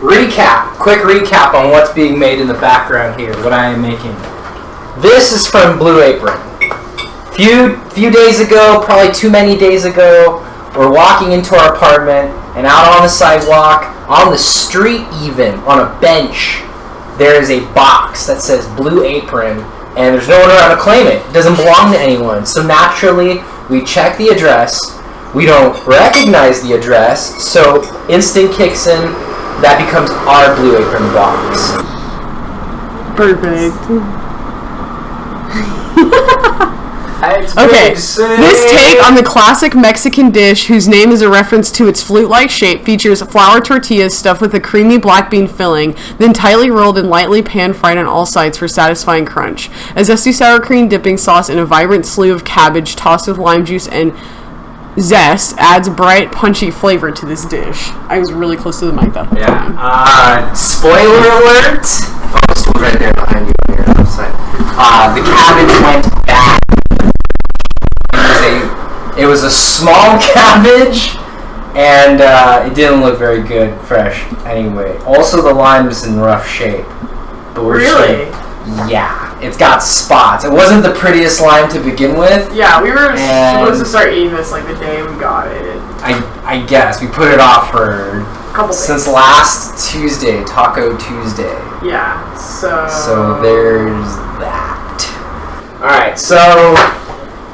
Quick recap on what's being made in the background here, what I am making. This is from Blue Apron. Few days ago, probably too many days ago, we're walking into our apartment, and out on the sidewalk, on the street even, on a bench, there is a box that says Blue Apron, and there's no one around to claim it. It doesn't belong to anyone. So naturally, we check the address. We don't recognize the address, so instinct kicks in. That becomes our Blue Apron box. Perfect. Okay, this take on the classic Mexican dish, whose name is a reference to its flute-like shape, features flour tortillas stuffed with a creamy black bean filling, then tightly rolled and lightly pan-fried on all sides for satisfying crunch. A zesty sour cream dipping sauce and a vibrant slew of cabbage tossed with lime juice and zest adds bright, punchy flavor to this dish. I was really close to the mic though. Yeah. Spoiler alert! Oh, it's right there behind you on your left side. The cabbage went bad. It was a small cabbage, and it didn't look very good fresh anyway. Also, the lime is in rough shape. But we're really? Yeah, it's got spots. It wasn't the prettiest lime to begin with. Yeah, we were supposed to start eating this like the day we got it. I guess we put it off for a couple days. Since last Tuesday, Taco Tuesday. Yeah, so there's that. Alright, so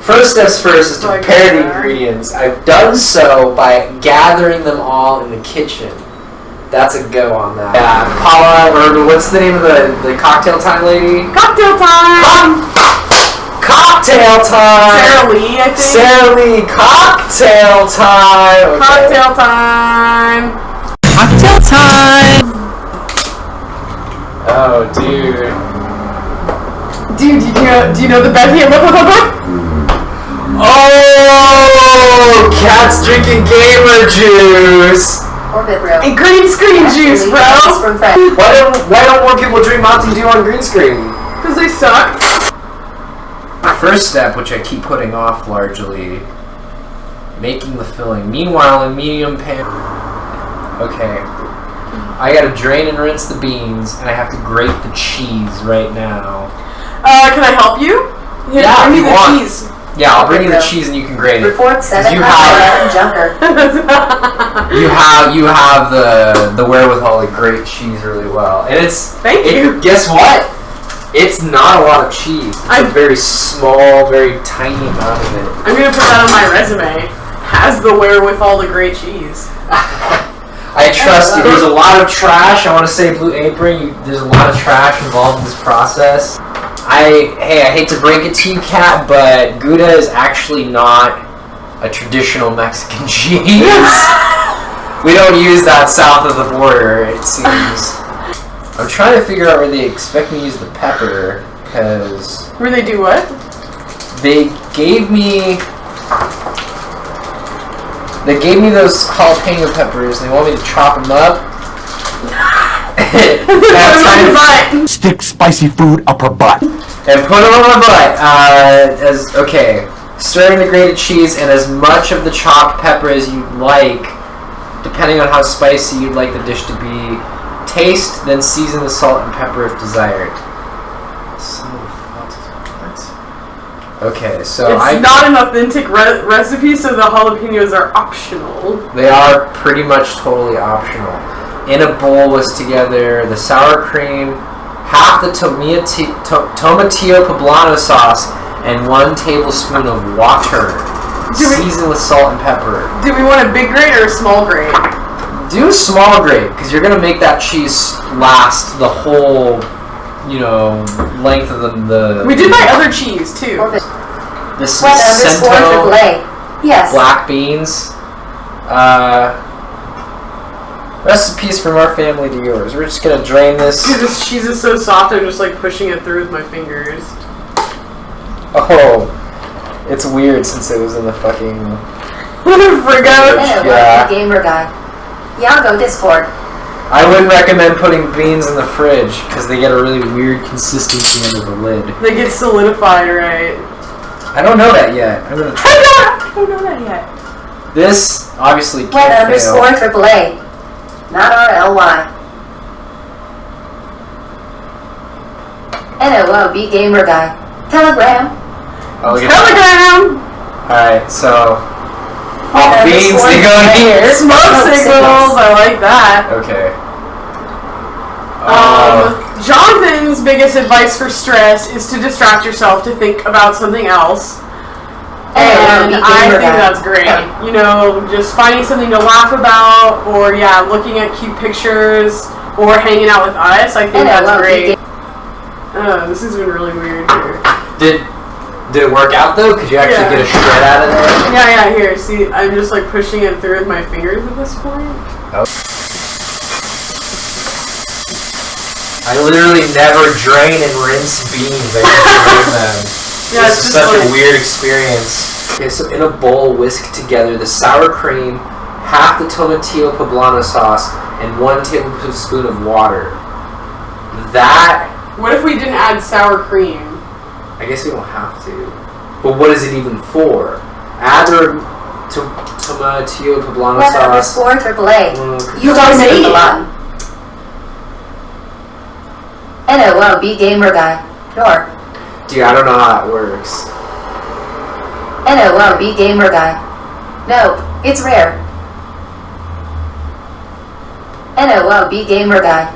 first steps first is to prepare the ingredients. I've done so by gathering them all in the kitchen. That's a go on that. Yeah, Paula, or what's the name of the cocktail time lady? Cocktail time! Cocktail time! Sarah Lee, I think. Sarah Lee, cocktail time! Okay. Cocktail time! Cocktail time! Oh, dude. Dude, do you know the best here? Look. Oh! Cat's drinking gamer juice! Orbit, bro. And green screen juice, bro! Why don't more people drink Mountain Dew on green screen? Because they suck. My first step, which I keep putting off largely, making the filling. Meanwhile, in medium pan... Okay. I gotta drain and rinse the beans, and I have to grate the cheese right now. Can I help you? Yeah, bring if me you the want. cheese. Yeah, I'll bring you the cheese and you can grate it. Report 7 You Junker. you have the wherewithal to grate cheese really well, and it's. Thank you. Guess what? It's not a lot of cheese. It's a very small, very tiny amount of it. I'm gonna put that on my resume. Has the wherewithal to grate cheese. I trust you. There's a lot of trash. I want to say Blue Apron. There's a lot of trash involved in this process. I hate to break it to you, Kat, but Gouda is actually not a traditional Mexican cheese. We don't use that south of the border, it seems. I'm trying to figure out where they expect me to use the pepper, because... Where they do what? They gave me those jalapeno peppers, and they want me to chop them up. Stick spicy food up her butt. And put them on my butt. Stir in the grated cheese and as much of the chopped pepper as you'd like, depending on how spicy you'd like the dish to be. Taste, then season with salt and pepper if desired. Okay, so it's not an authentic recipe, so the jalapenos are optional. They are pretty much totally optional. In a bowl was together the sour cream, half the tomatillo poblano sauce, and 1 tablespoon of water, seasoned with salt and pepper. Do we want a big grate or a small grate? Do a small grate, because you're going to make that cheese last the whole, length of the... We did my other cheese, too. This is Cento black beans. Recipes from our family to yours. We're just gonna drain this. Dude, this cheese is so soft, I'm just like pushing it through with my fingers. Oh, it's weird since it was in the fucking... Frigo. Yeah. Gamer guy. Yago Discord. I wouldn't recommend putting beans in the fridge because they get a really weird consistency under the lid. They get solidified, right? I don't know that yet. I'm gonna try. I don't know that yet. This obviously can't fail. _AAA. Not RLY. NOOB gamer guy. Telegram. Oh, look at that. Telegram! Alright, so all the Yeah, beans this they one go in is here. Smoke signals, I like that. Okay. Jonathan's biggest advice for stress is to distract yourself, to think about something else. And NOOB I gamer think guy. that's great. You know, just finding something to laugh about, or yeah, looking at cute pictures, or hanging out with us. I think that's NOOB great. gamer. Oh, this has been really weird here. Did it work out though? Could you actually Yeah. get a shred out of there? Yeah, here, see, I'm just like pushing it through with my fingers at this point. I literally never drain and rinse beans. I just remove them. Yeah, This it's is just such a like- weird experience. Okay, so in a bowl, whisk together the sour cream, half the tomatillo poblano sauce, and 1 tablespoon of water. That, What if we didn't add sour cream? I guess we don't have to. But what is it even for? Add the tomatillo poblano Web sauce. underscore AAA. Mm, You Sorry, guys me. a lot. NOOB gamer guy. Nor. Dude, I don't know how that works. NOOB gamer guy. Nope, it's rare. NOOB gamer guy.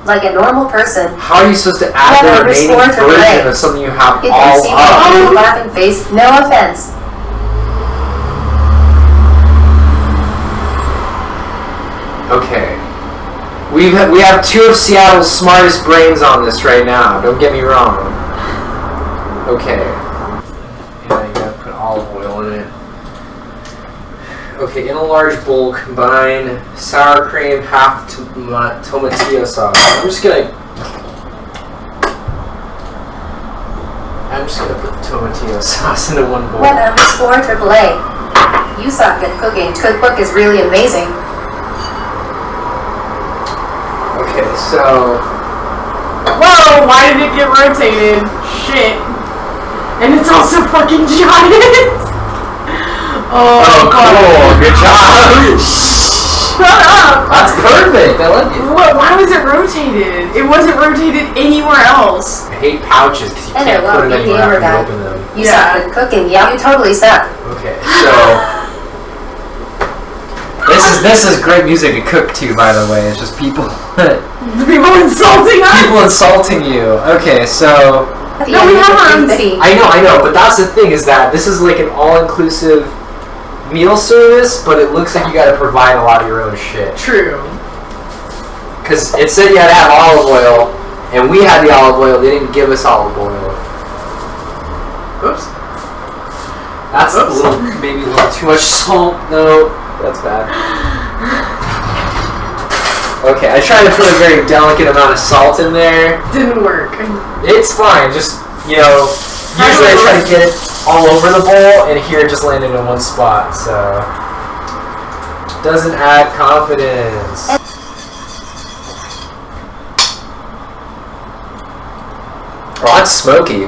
Like a normal person. How are you supposed to add Web the remaining underscore version AAA. of something you have If you all see up? my cute laughing face, no offense. Okay. We have 2 of Seattle's smartest brains on this right now. Don't get me wrong. Okay. Yeah, you gotta put olive oil in it. Okay, in a large bowl, combine sour cream, half tomatillo sauce. I'm just gonna put the tomatillo sauce into one bowl. Web underscore AAA. You suck at cooking. Cookbook is really amazing. Okay, so Whoa, why did it get rotated? Shit. And it's also fucking giant. Oh, cool. Good job. Shut up. That's perfect. I like it. What? Why was it rotated? It wasn't rotated anywhere else. I hate pouches because you I can't know, put them well, anywhere gamer after you guy. open them. You Yeah. suck at cooking. Yeah, you totally suck. Okay, so this is great music to cook to, by the way. It's just people People insulting us. people insulting you. Okay, so No, we have our own city. I know, but that's the thing is that this is like an all-inclusive meal service, but it looks like you got to provide a lot of your own shit. True. Because it said you had to have olive oil, and we had the olive oil. They didn't give us olive oil. Oops. That's Oops. a little, maybe a little too much salt. No, that's bad. Okay, I tried to put a very delicate amount of salt in there. Didn't work. It's fine, just, you know, usually I try to get it all over the bowl, and here it just landed in one spot, so. Doesn't add confidence. Oh, that's smoky.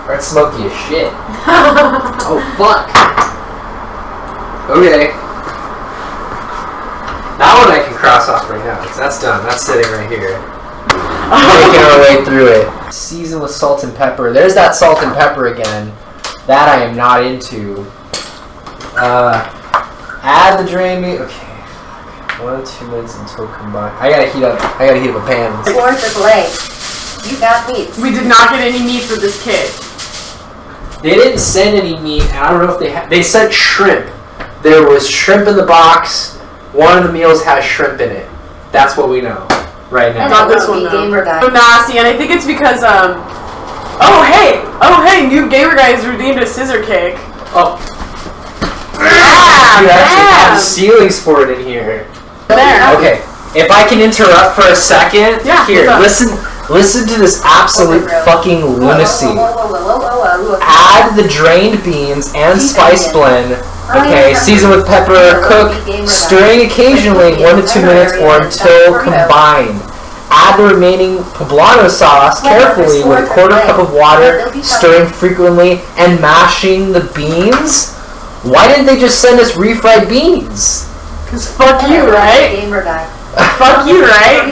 That's smoky as shit. Oh, fuck. Okay. That one I can cross off right now, because that's done. That's sitting right here. Making our way through it. Season with salt and pepper. There's that salt and pepper again. That I am not into. Add the drained meat. Okay. 1 to 2 minutes until combined. I gotta heat up a pan. Or AAA. You got meat. We did not get any meat for this kit. They didn't send any meat, and I don't know if they sent shrimp. There was shrimp in the box. One of the meals has shrimp in it. That's what we know right now. Not this one NOOB though. gamer guy. So nasty, and I think it's because oh hey, Noob Gamer Guy has redeemed a scissor kick. Oh, Yeah, you actually have bam. ceilings for it in here. There. Okay, if I can interrupt for a second, Yeah, here, what's up? listen to this absolute fucking lunacy. Whoa. Add the drained beans and spice blend. Okay, season with pepper, cook, stirring occasionally 1 to 2 minutes or until combined. Add the remaining poblano sauce carefully with a 1/4 cup of water, stirring frequently and mashing the beans. Why didn't they just send us refried beans? Cause fuck you, right? Gamer guy. Fuck you, right?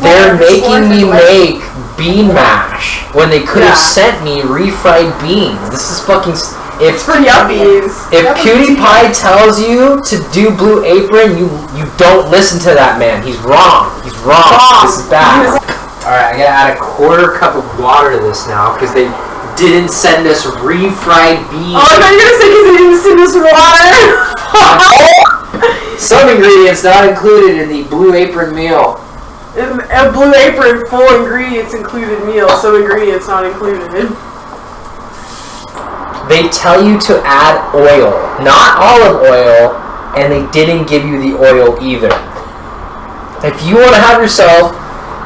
They're making me make bean mash when they could have Yeah. sent me refried beans. This is fucking. It's for yuppies. If PewDiePie tells you to do Blue Apron, you don't listen to that man. He's wrong. He's wrong. This is bad. Alright, I gotta add a quarter cup of water to this now because they didn't send us refried beans. Oh, I thought you were gonna say because they didn't send us water. Some ingredients not included in the Blue Apron meal. A Blue Apron full ingredients included meal, so ingredients not included. They tell you to add oil, not olive oil, and they didn't give you the oil either. If you want to have yourself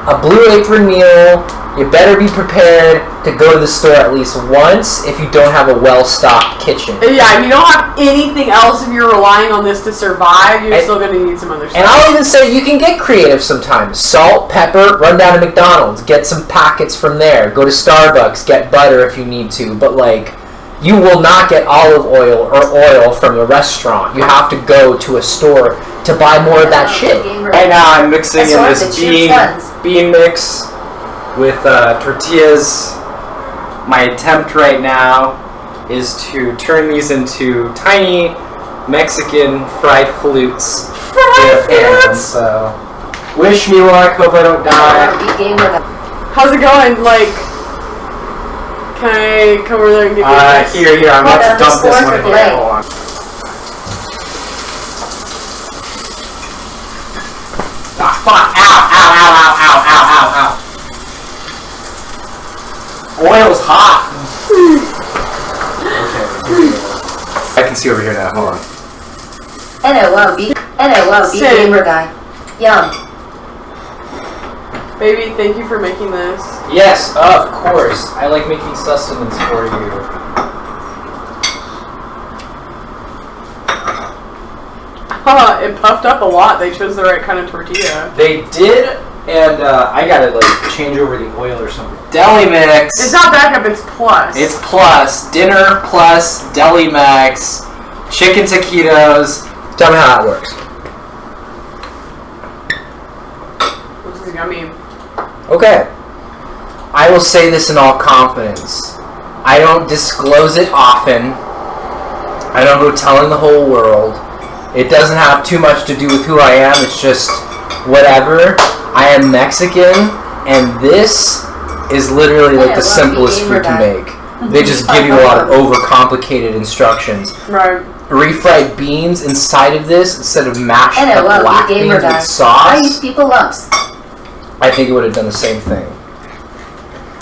a Blue Apron meal, you better be prepared to go to the store at least once if you don't have a well-stocked kitchen. Yeah, if you don't have anything else, if you're relying on this to survive, you're still going to need some other stuff. And I'll even say you can get creative sometimes. Salt, pepper, run down to McDonald's, get some packets from there. Go to Starbucks, get butter if you need to. But like, you will not get olive oil or oil from a restaurant. You have to go to a store to buy more of that shit. Right now I'm mixing in this bean mix with tortillas. My attempt right now is to turn these into tiny Mexican fried flutes. So, wish me luck. Hope I don't die. How's it going? Like, can I come over there and give you this? Here. I'm about to dump this one in here. Hold on. Ah, fuck. Ow. Oil's hot. Okay. I can see over here now. Hold on. NOL, gamer guy. Yum. Baby, thank you for making this. Yes, of course. I like making sustenance for you. It puffed up a lot. They chose the right kind of tortilla. They did, and I gotta like change over the oil or something. Deli Mix. It's not backup, it's plus. It's plus. Dinner plus Deli Max. Chicken taquitos. Tell me how that works. This is yummy. Okay. I will say this in all confidence. I don't disclose it often. I don't go telling the whole world. It doesn't have too much to do with who I am. It's just whatever. I am Mexican, and this is literally like the simplest food to make. They just give you a lot of overcomplicated instructions. Right. Refried beans inside of this, instead of mashed up black beans with I sauce, use people lumps. I think it would have done the same thing.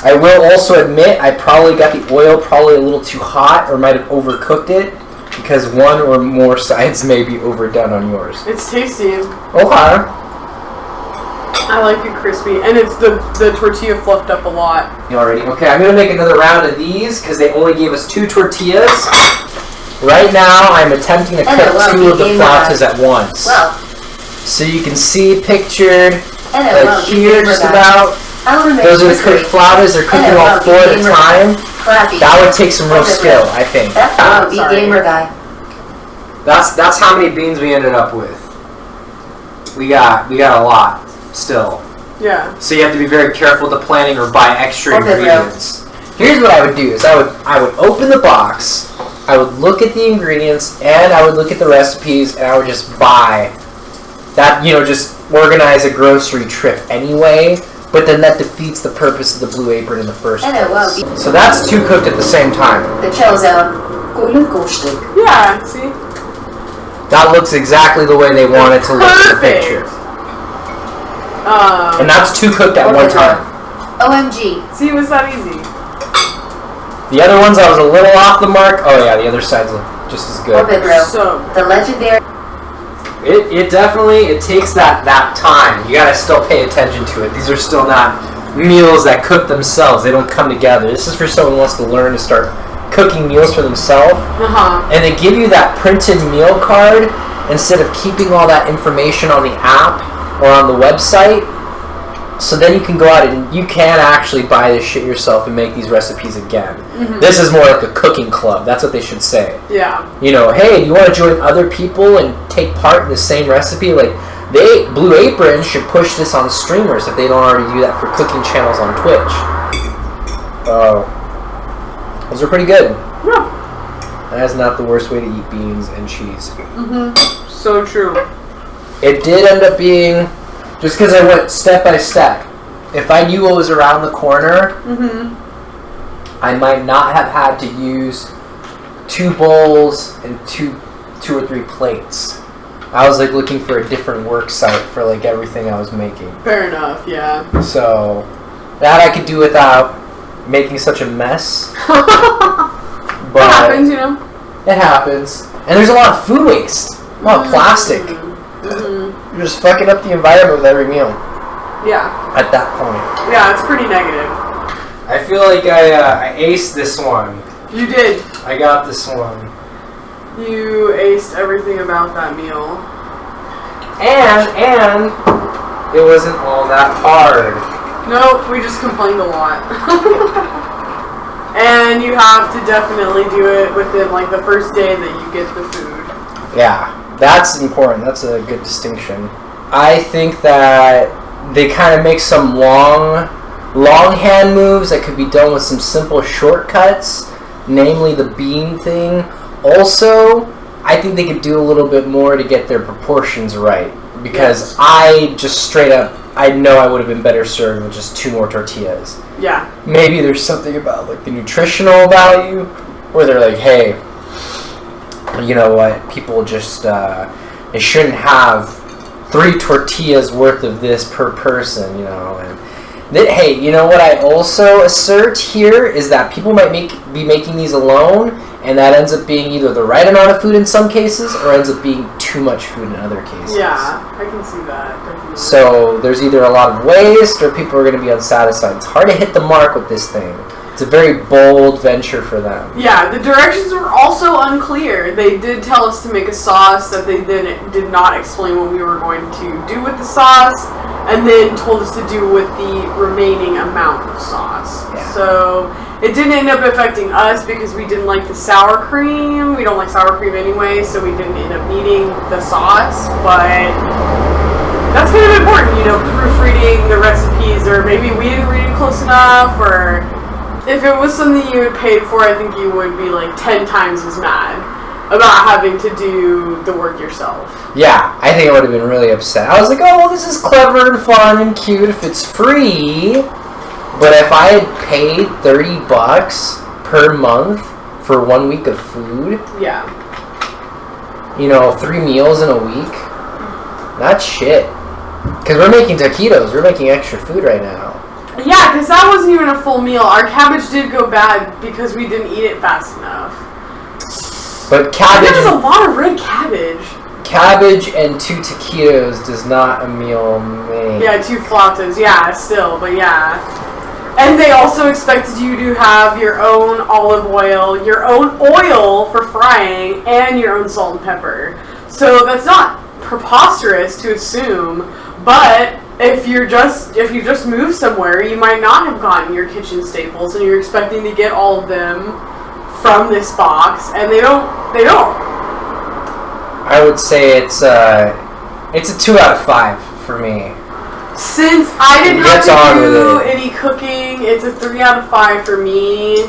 I will also admit I probably got the oil probably a little too hot, or might have overcooked it, because one or more sides may be overdone on yours. It's tasty. Okay. I like it crispy. And it's the tortilla fluffed up a lot. You already? Okay, I'm going to make another round of these, because they only gave us 2 tortillas. Right now, I'm attempting to cook 2 of the flautas at once. Well, So you can see pictured NOL, here just about. Those are the cooked flautas. They're cooking all 4 at a time. Crappy. That would take some real skill, I think. FOB gamer guy. That's how many beans we ended up with. We got a lot still. Yeah. So you have to be very careful with the planning or buy extra Okay, bro. ingredients. Here's what I would do: is I would open the box, I would look at the ingredients, and I would look at the recipes, and I would just buy that. Just organize a grocery trip anyway. But then that defeats the purpose of the Blue Apron in the first place. So that's 2 cooked at the same time. The chill zone. Yeah, see? That looks exactly the way they want it to look in the Perfect. picture. And that's 2 cooked at one time. OMG. See, it was that easy. The other ones I was a little off the mark. Oh yeah, the other sides look just as good. Orbit bro. So, The legendary. It definitely takes that time. You gotta still pay attention to it. These are still not meals that cook themselves. They don't come together. This is for someone who wants to learn to start cooking meals for themselves. And they give you that printed meal card instead of keeping all that information on the app or on the website. So then you can go out and you can actually buy this shit yourself and make these recipes again. This is more like a cooking club. That's what they should say. yeah. Hey, you want to join other people and take part in the same recipe? Like, Blue Apron should push this on streamers if they don't already do that for cooking channels on Twitch. Those are pretty good. Yeah. That is not the worst way to eat beans and cheese. So true. It did end up being, just because I went step by step. If I knew what was around the corner, I might not have had to use 2 bowls and two or 3 plates. I was like looking for a different work site for like everything I was making. Fair enough, yeah. So that I could do without making such a mess. But It happens, you know? It happens. And there's a lot of food waste. A lot of plastic. You're just fucking up the environment with every meal Yeah. at that point. Yeah, it's pretty negative. I feel like I aced this one. You did. I got this one. You aced everything about that meal. And it wasn't all that hard. Nope, we just complained a lot. And you have to definitely do it within like the first day that you get the food. Yeah, that's important. That's a good distinction. I think that they kind of make some longhand moves that could be done with some simple shortcuts, namely the bean thing. Also, I think they could do a little bit more to get their proportions right, because I just straight up, I know I would have been better served with just 2 more tortillas. Yeah. Maybe there's something about like the nutritional value where they're like, hey, you know what, people just they shouldn't have 3 tortillas worth of this per person, you know. And hey, you know what I also assert here is that people might be making these alone, and that ends up being either the right amount of food in some cases or ends up being too much food in other cases. Yeah, I can see that, definitely. So there's either a lot of waste or people are going to be unsatisfied. It's hard to hit the mark with this thing. It's a very bold venture for them. Yeah, the directions were also unclear. They did tell us to make a sauce that they then did not explain what we were going to do with the sauce, and then told us to do with the remaining amount of sauce. Yeah. So it didn't end up affecting us because we didn't like the sour cream. We don't like sour cream anyway, so we didn't end up needing the sauce, but that's kind of important, you know, proofreading the recipes, or maybe we didn't read it close enough, or if it was something you had paid for, I think you would be like 10 times as mad about having to do the work yourself. Yeah, I think I would have been really upset. I was like, oh, well, this is clever and fun and cute if it's free. But if I had paid $30 per month for 1 week of food, Yeah. you know, 3 meals in a week, that's shit. Because we're making taquitos. We're making extra food right now. Yeah, because that wasn't even a full meal. Our cabbage did go bad because we didn't eat it fast enough. But There was a lot of red cabbage. cabbage and 2 taquitos does not a meal make. Yeah, 2 flautas. Yeah, still, but yeah. And they also expected you to have your own olive oil, your own oil for frying, and your own salt and pepper. So that's not preposterous to assume, but if you just moved somewhere, you might not have gotten your kitchen staples, and you're expecting to get all of them from this box, and they don't. I would say it's a 2 out of 5 for me. Since I didn't have Gets on to with do it. any cooking, it's a 3 out of 5 for me.